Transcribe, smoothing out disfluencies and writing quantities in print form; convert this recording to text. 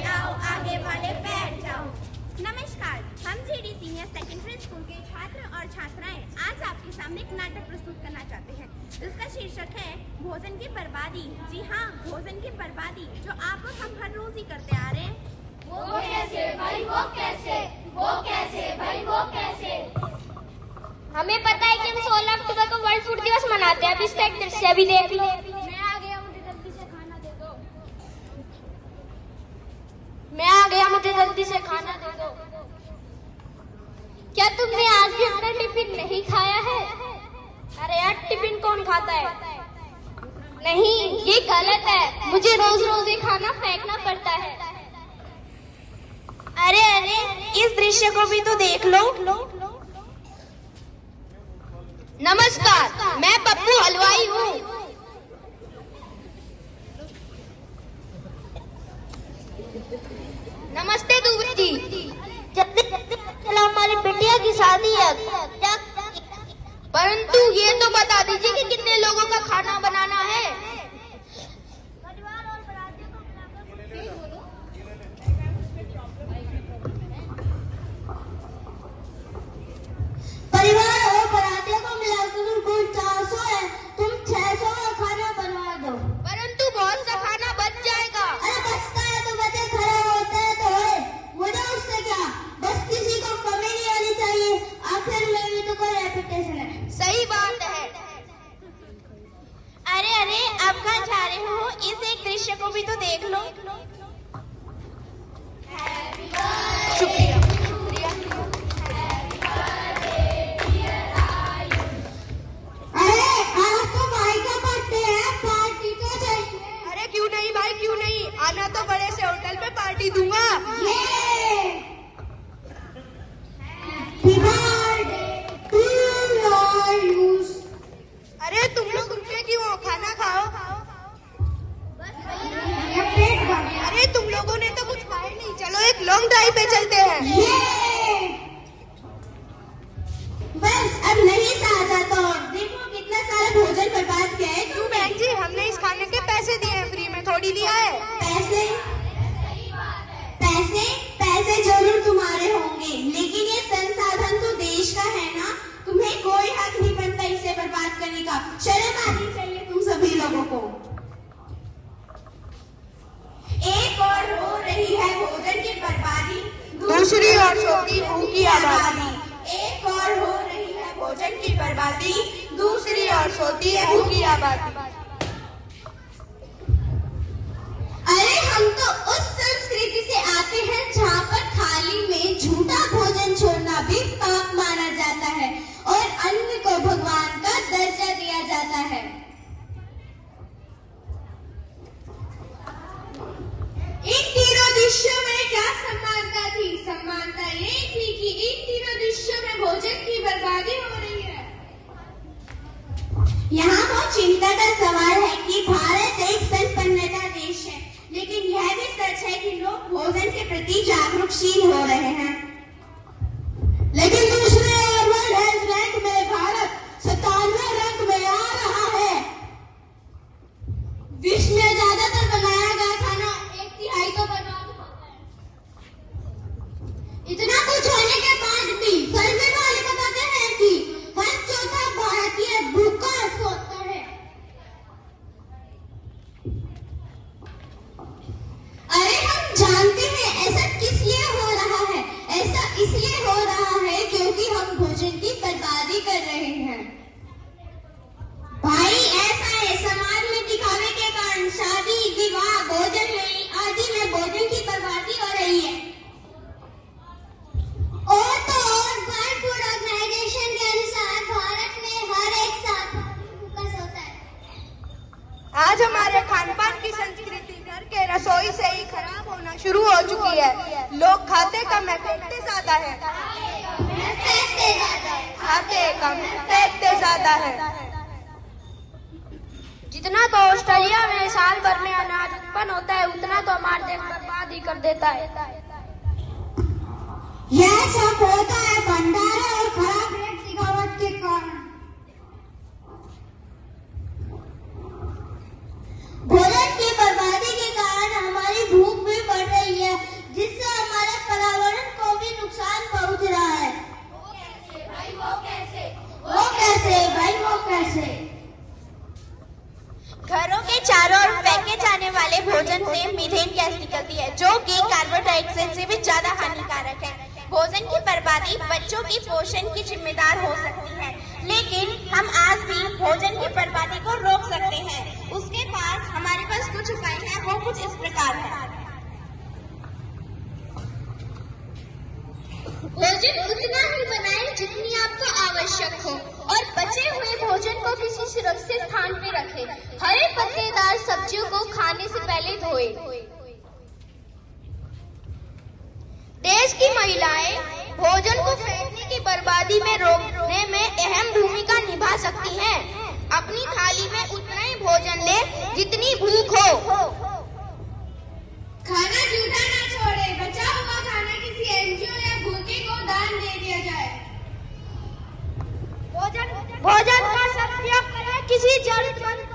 आओ, आगे वाले बैठ जाओ। नमस्कार, हम जीडी सीनियर सेकेंडरी स्कूल के छात्र और छात्राएं आज आपके सामने एक नाटक प्रस्तुत करना चाहते हैं। इसका शीर्षक है भोजन की बर्बादी। जी हाँ, भोजन की बर्बादी, जो आप लोग हम हर रोज ही करते आ रहे हैं। वो कैसे भाई, वो कैसे, वो कैसे भाई, वो कैसे? हमें पता है कि हम 16 अक्टूबर को वर्ल्ड फूड दिवस मनाते हैं। अब इसका एक दृश्य भी देख लो। मैं आ गया, मुझे जल्दी से खाना दे दो। मैं आ गया, मुझे जल्दी से खाना दे दो। क्या तुमने आज भी अपना टिफिन नहीं खाया है? अरे यार, टिफिन कौन खाता है? नहीं, ये गलत है। मुझे रोज रोज ये खाना फेंकना पड़ता है। अरे अरे, इस दृश्य को भी तो देख लो। नमस्कार, मैं पप्पू हलवाई हूँ। नमस्ते दूबे जी। जल्दी चलो, हमारी बिटिया की शादी है। परंतु ये तो बता दीजिए कि कितने लोगों का खाना बनाना है। परिवार और बरातियों को मिलाकर कुल 400 है। तुम 600 का खाना बनवा दो। परंतु बहुत सा खाना बच जाएगा। अरे बचता है तो बचे, खराब होता है तो है, मुझे उससे क्या। बस किसी को कमी नहीं आनी चाहिए। आखिर मेरी तो कोई रेपुटेशन है। सही बात है। अरे अरे, आप कहाँ जा रहे हो? इस एक दृश्य को भी तो देख लो। शुक्रिया। अरे आज तो भाई का बर्थडे है, पार्टी तो चाहिए। अरे क्यों नहीं भाई, क्यों नहीं? आना तो बड़े से होटल में पार्टी दूंगा। अरे तुम लोग रुके क्यों हो? खाना खाओ। अरे तुम लोगों ने तो कुछ खाया नहीं। चलो एक लॉन्ग ड्राइव पे चलते हैं। बस अब नहीं सहा जाता। और देखो कितना सारा भोजन बर्बाद किया है क्यों बहन जी, हमने इस खाने के पैसे दिए हैं, फ्री में थोड़ी लिया है। पैसे पैसे पैसे जरूर तुम्हारे होंगे, लेकिन ये संसाधन तो देश का है ना। तुम्हें कोई हक नहीं बनता इसे बर्बाद करने का। शर्म आनी चाहिए तुम सभी लोगों को। एक और हो रही है भोजन की बर्बादी, दूसरी ओर सोती भूख की आबादी। एक और हो रही है भोजन की बर्बादी, दूसरी ओर सोती है भूख की आबादी। अरे हम तो उस संस्कृति से आते हैं जहाँ पर थाली में झूठा भोजन छोड़ना भी पाप माना जाता है और अन्न को भगवान का दर्जा दिया जाता है। इन तीनों दृश्यों में क्या समानता थी? समानता ये थी कि इन तीनों दृश्यों में भोजन की बर्बादी हो रही है। यहाँ वो चिंता का सवाल है कि भारत एक संपन्नता देश है, लेकिन यह भी सच है कि लोग भोजन के प्रति जागरूकशील हो रहे हैं। लेकिन दूसरे ओर वर्ल्ड हेल्थ रैंक में भारत 97वें रैंक में आ रहा है। विश्व में ज्यादातर बनाया गया खाना 1/3 तो बर्बाद होता है। इतना कुछ होने के बाद भी सर्वे वाले बताते हैं कि हर चौथा भारतीय भूखा सोता है। अरे हम जानते हैं ऐसा किस लिए हो रहा है। ऐसा इसलिए हो रहा है क्योंकि हम भोजन की बर्बादी कर रहे हैं। भाई ऐसा है, समाज में दिखावे के कारण शादी, विवाह, भोजन मेली आदि में भोजन की बर्बादी हो रही है। और तो और वर्ल्ड फूड ऑर्गेनाइजेशन के अनुसार भारत में हर एक 7 आदमी भूखा सोता है। आज हमारे खान पान की संस्कृति घर के रसोई से ही खराब होना शुरू हो चुकी है। लोग खाते कम है, फेंकते ज्यादा है। खाते कम, फेंकते ज्यादा है। जितना तो ऑस्ट्रेलिया में साल भर में अनाज उत्पन्न होता है, उतना तो हमारे देश बर्बाद ही कर देता है। यह सब होता है भंडारे और खराब रेट सिखावट के कारण। भोजन की बर्बादी के कारण हमारी भूख भी बढ़ रही है वो कैसे भाई, वो कैसे? घरों के चारों ओर फेंके जाने वाले भोजन से मीथेन गैस निकलती है, जो कि कार्बन डाइऑक्साइड से भी ज्यादा हानिकारक है। भोजन की बर्बादी बच्चों की पोषण की जिम्मेदार हो सकती है, लेकिन हम आज भी भोजन की बर्बादी को रोक सकते हैं। उसके पास हमारे पास कुछ उपाय हैं, वो कुछ इस प्रकार है। भोजन उतना ही बनाएं जितनी आपको आवश्यक हो और बचे हुए भोजन को किसी सुरक्षित स्थान पे रखें। हरे पत्तेदार सब्जियों को खाने से पहले धोएं। देश की महिलाएं भोजन को फेंकने की बर्बादी में रोकने में अहम भूमिका निभा सकती हैं। अपनी थाली में उतना ही भोजन लें जितनी भूख हो। खाना जूठा ना छोड़े, बचा हुआ खाना किसी एनजीओ या भूखे को दान दे दिया जाए। भोजन का सदुपयोग करें, किसी जरूरतमंद